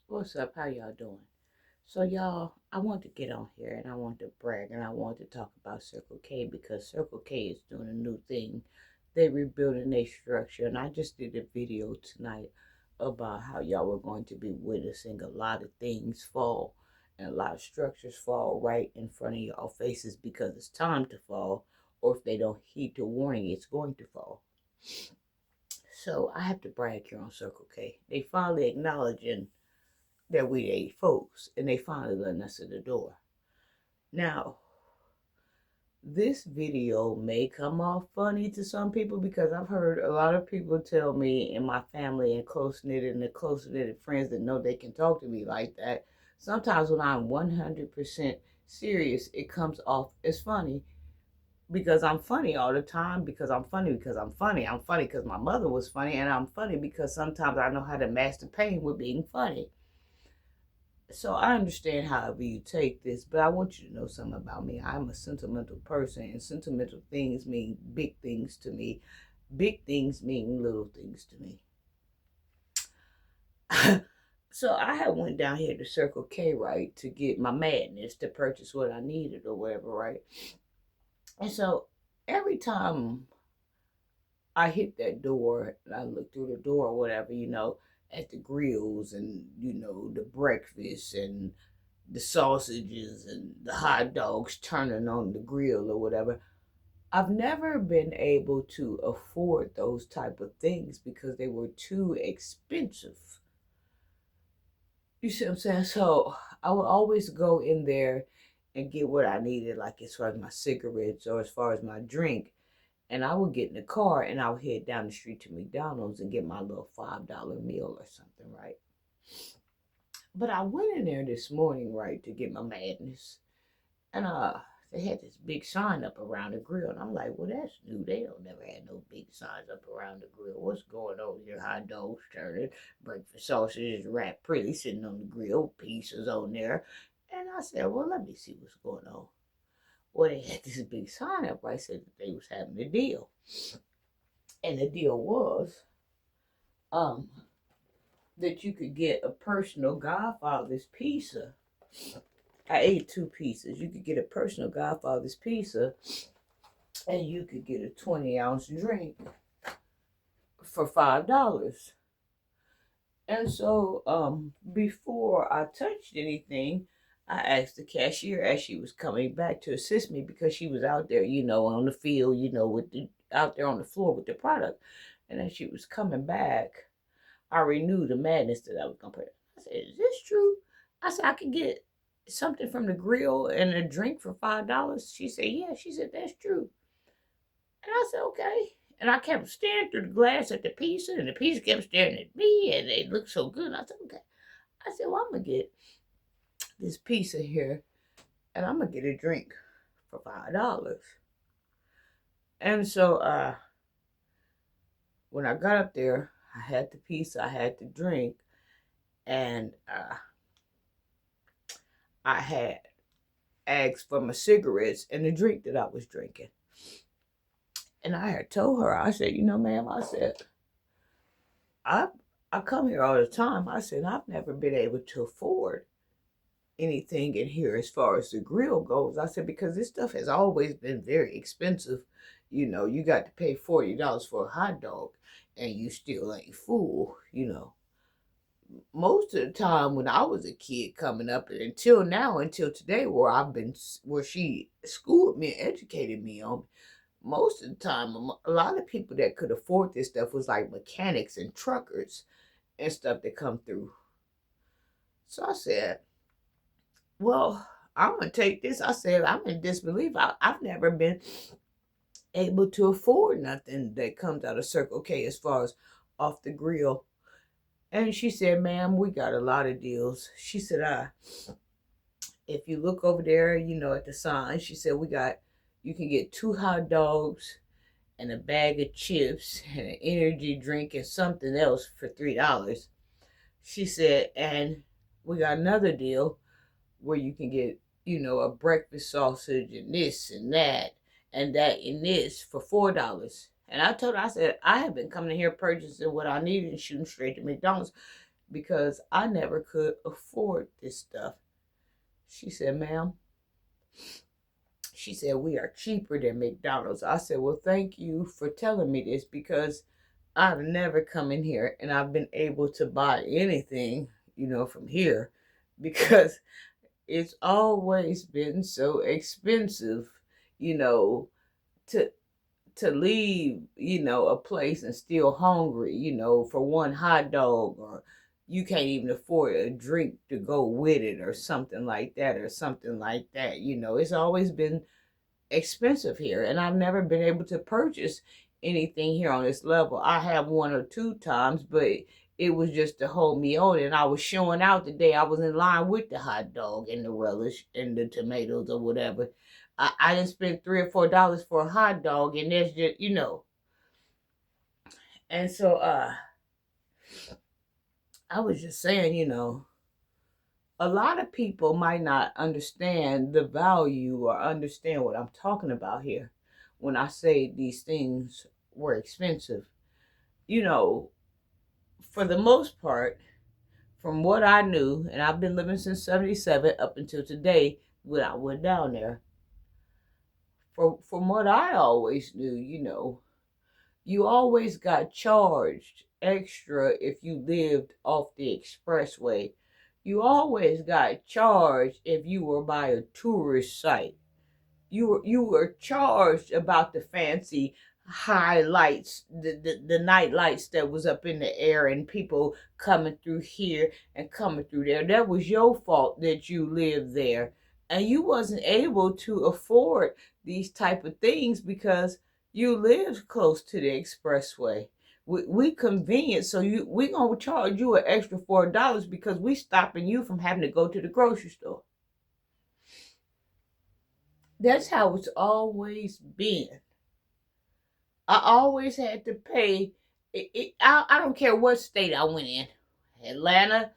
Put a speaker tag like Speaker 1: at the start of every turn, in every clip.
Speaker 1: What's up? How y'all doing? So y'all, I want to get on here and I want to brag and I want to talk about Circle K because Circle K is doing a new thing. They rebuilding their structure and I just did a video tonight about how y'all were going to be witnessing a lot of things fall and a lot of structures fall right in front of y'all faces because it's time to fall, or if they don't heed the warning, it's going to fall. So I have to brag here on Circle K. They finally acknowledging that we they folks, and they finally letting us in the door. Now, this video may come off funny to some people because I've heard a lot of people tell me in my family and the close knitted friends that know they can talk to me like that. Sometimes when I'm 100% serious, it comes off as funny because I'm funny all the time, because I'm funny because I'm funny. I'm funny because my mother was funny, and I'm funny because sometimes I know how to mask the pain with being funny. So I understand however you take this, but I want you to know something about me. I'm a sentimental person, and sentimental things mean big things to me. Big things mean little things to me. So I had went down here to Circle K, right, to get my madness to purchase what I needed or whatever, right? And so every time I hit that door and I look through the door or whatever, at the grills and the breakfast and the sausages and the hot dogs turning on the grill or whatever. I've never been able to afford those type of things because they were too expensive. You see what I'm saying? So I would always go in there and get what I needed, like as far as my cigarettes or as far as my drink. And I would get in the car and I would head down the street to McDonald's and get my little $5 meal or something, right? But I went in there this morning, right, to get my madness. And they had this big sign up around the grill. And I'm like, well, that's new. They don't never had no big signs up around the grill. What's going on here? Hot dogs turning, breakfast sausages wrapped pretty, sitting on the grill, pieces on there. And I said, well, let me see what's going on. Well, they had this big sign up. I said that they was having a deal. And the deal was um, that you could get a personal Godfather's pizza. I ate two pizzas. You could get a personal Godfather's pizza and you could get a 20-ounce drink for $5. And so before I touched anything, I asked the cashier as she was coming back to assist me because she was out there, on the field, with the out there on the floor with the product. And as she was coming back, I renewed the madness that I was gonna put. I said, "Is this true?" I said, "I could get something from the grill and a drink for $5." She said, "Yeah." She said, "That's true." And I said, "Okay." And I kept staring through the glass at the pizza, and the pizza kept staring at me, and it looked so good. I said, "Okay." I said, "Well, I'm gonna get this pizza here, and I'm gonna get a drink for $5." And so, when I got up there, I had the pizza, I had the drink, and I had asked for my cigarettes and the drink that I was drinking. And I had told her, I said, ma'am, I said, I I come here all the time. I said, I've never been able to afford anything in here as far as the grill goes. I said, because this stuff has always been very expensive. You got to pay $40 for a hot dog and you still ain't full. Most of the time when I was a kid coming up, and until now, until today, where she schooled me and educated me on, most of the time, a lot of people that could afford this stuff was like mechanics and truckers and stuff that come through. So I said, well, I'm gonna take this. I said, I'm in disbelief. I've never been able to afford nothing that comes out of Circle K as far as off the grill. And she said, ma'am, we got a lot of deals. She said, if you look over there, at the sign, she said, you can get two hot dogs and a bag of chips and an energy drink and something else for $3. She said, and we got another deal where you can get, a breakfast sausage and this and that and this for $4. And I told her, I said, I have been coming here purchasing what I needed and shooting straight to McDonald's. because I never could afford this stuff. She said, ma'am, she said, we are cheaper than McDonald's. I said, well, thank you for telling me this, because I've never come in here and I've been able to buy anything, from here, because it's always been so expensive, you know, to leave, a place and still hungry, for one hot dog, or you can't even afford a drink to go with it, or something like that, or something like that. It's always been expensive here, and I've never been able to purchase anything here on this level. I have one or two times, but it was just to hold me on, and I was showing out the day I was in line with the hot dog and the relish and the tomatoes or whatever. I didn't spend $3 or $4 for a hot dog, and that's just, And so I was just saying, a lot of people might not understand the value or understand what I'm talking about here when I say these things were expensive. You know, for the most part, from what I knew, and I've been living since 77 up until today when I went down there, from what I always knew, you always got charged extra if you lived off the expressway. You always got charged if you were by a tourist site. You were charged about the fancy highlights, the night lights that was up in the air, and people coming through here and coming through there. That was your fault that you lived there, and you wasn't able to afford these type of things because you lived close to the expressway. We convenient, so we gonna charge you an extra $4 because we stopping you from having to go to the grocery store. That's how it's always been. I always had to pay. I don't care what state I went in, Atlanta,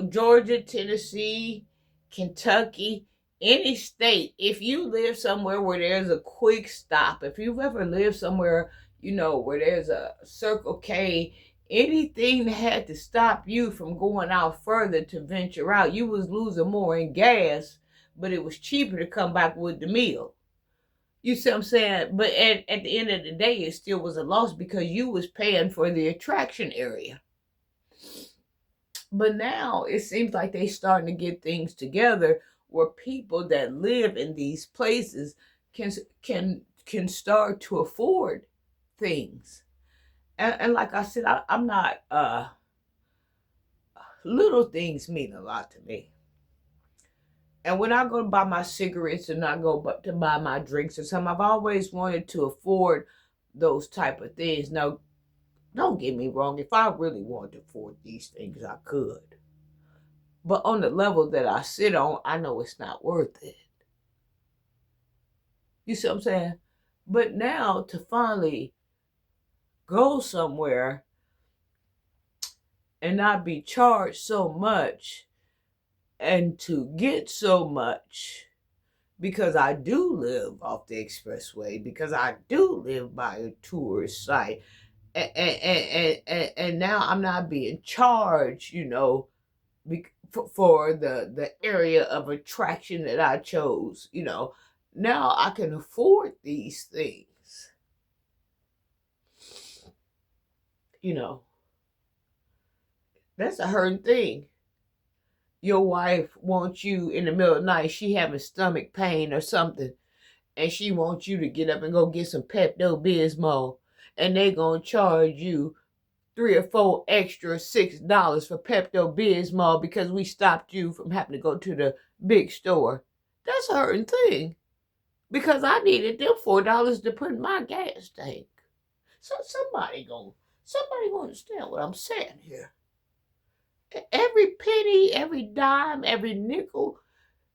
Speaker 1: Georgia, Tennessee, Kentucky, any state. If you live somewhere where there's a quick stop, if you've ever lived somewhere, where there's a Circle K, anything that had to stop you from going out further to venture out, you was losing more in gas, but it was cheaper to come back with the meal. You see what I'm saying? But at the end of the day, it still was a loss because you was paying for the attraction area. But now it seems like they starting to get things together where people that live in these places can start to afford things. And like I said, I'm not little things mean a lot to me. And when I go to buy my cigarettes and I go to buy my drinks or something, I've always wanted to afford those type of things. Now, don't get me wrong. If I really wanted to afford these things, I could. But on the level that I sit on, I know it's not worth it. You see what I'm saying? But now to finally go somewhere and not be charged so much and to get so much, because I do live off the expressway, because I do live by a tourist site, and now I'm not being charged, for the area of attraction that I chose. Now I can afford these things. That's a hurting thing. Your wife wants you in the middle of the night, she having stomach pain or something, and she wants you to get up and go get some Pepto-Bismol, and they gonna charge you 3 or 4 extra $6 for Pepto-Bismol because we stopped you from having to go to the big store. That's a hurting thing, because I needed them $4 to put in my gas tank. So somebody gonna understand what I'm saying here. Every penny, every dime, every nickel,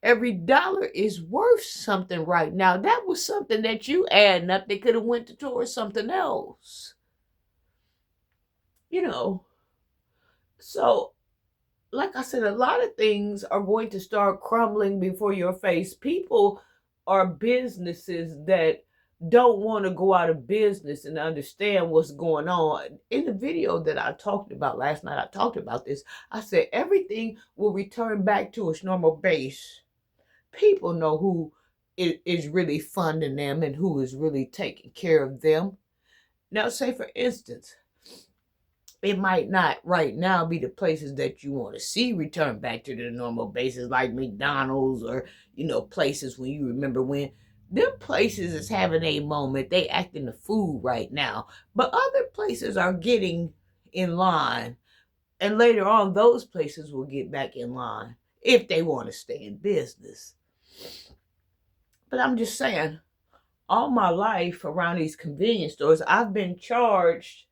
Speaker 1: every dollar is worth something right now. That was something that you adding up. They could have went towards something else. So like I said, a lot of things are going to start crumbling before your face. People are businesses that don't want to go out of business and understand what's going on. In the video that I talked about last night, I talked about this. I said everything will return back to its normal base. People know who is really funding them and who is really taking care of them. Now, say for instance, it might not right now be the places that you want to see return back to the normal basis, like McDonald's or, places when you remember when them places is having a moment. They acting the food right now. But other places are getting in line. And later on, those places will get back in line if they want to stay in business. But I'm just saying, all my life around these convenience stores, I've been charged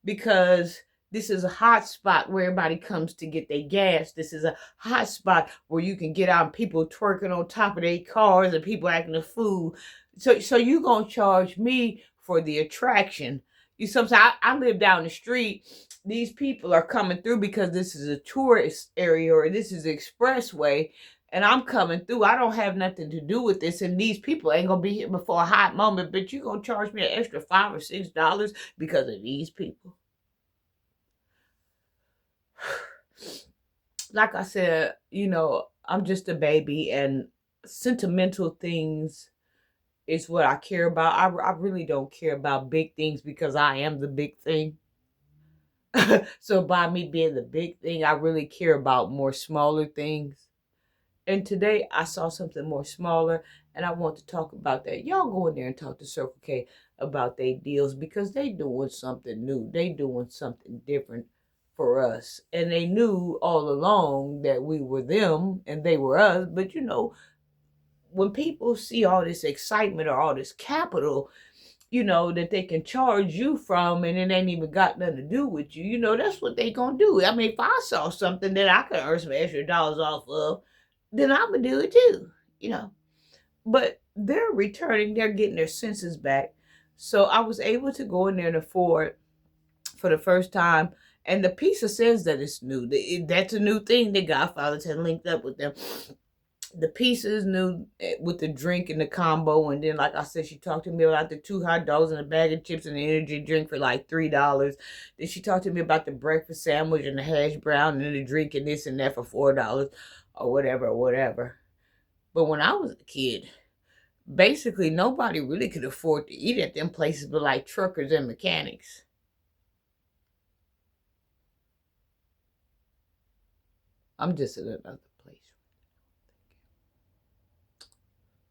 Speaker 1: because this is a hot spot where everybody comes to get their gas. This is a hot spot where you can get out and people twerking on top of their cars and people acting a fool. So you gonna charge me for the attraction. Sometimes I live down the street. These people are coming through because this is a tourist area or this is an expressway. And I'm coming through. I don't have nothing to do with this. And these people ain't going to be here before a hot moment. But you going to charge me an extra $5 or $6 because of these people. Like I said, I'm just a baby. And sentimental things is what I care about. I really don't care about big things because I am the big thing. So by me being the big thing, I really care about more smaller things. And today I saw something more smaller and I want to talk about that. Y'all go in there and talk to Circle K about their deals because they doing something new. They doing something different for us. And they knew all along that we were them and they were us. But when people see all this excitement or all this capital, that they can charge you from and it ain't even got nothing to do with you, that's what they gonna do. I mean, if I saw something that I could earn some extra dollars off of, then I'm gonna do it too, But they're returning, they're getting their senses back. So I was able to go in there and afford for the first time. And the pizza says that it's new. That's a new thing. The Godfathers had linked up with them. The pizza is new with the drink and the combo. And then, like I said, she talked to me about the 2 hot dogs and a bag of chips and an energy drink for like $3. Then she talked to me about the breakfast sandwich and the hash brown and the drink and this and that for $4 or whatever. But when I was a kid, basically nobody really could afford to eat at them places but like truckers and mechanics. I'm just in another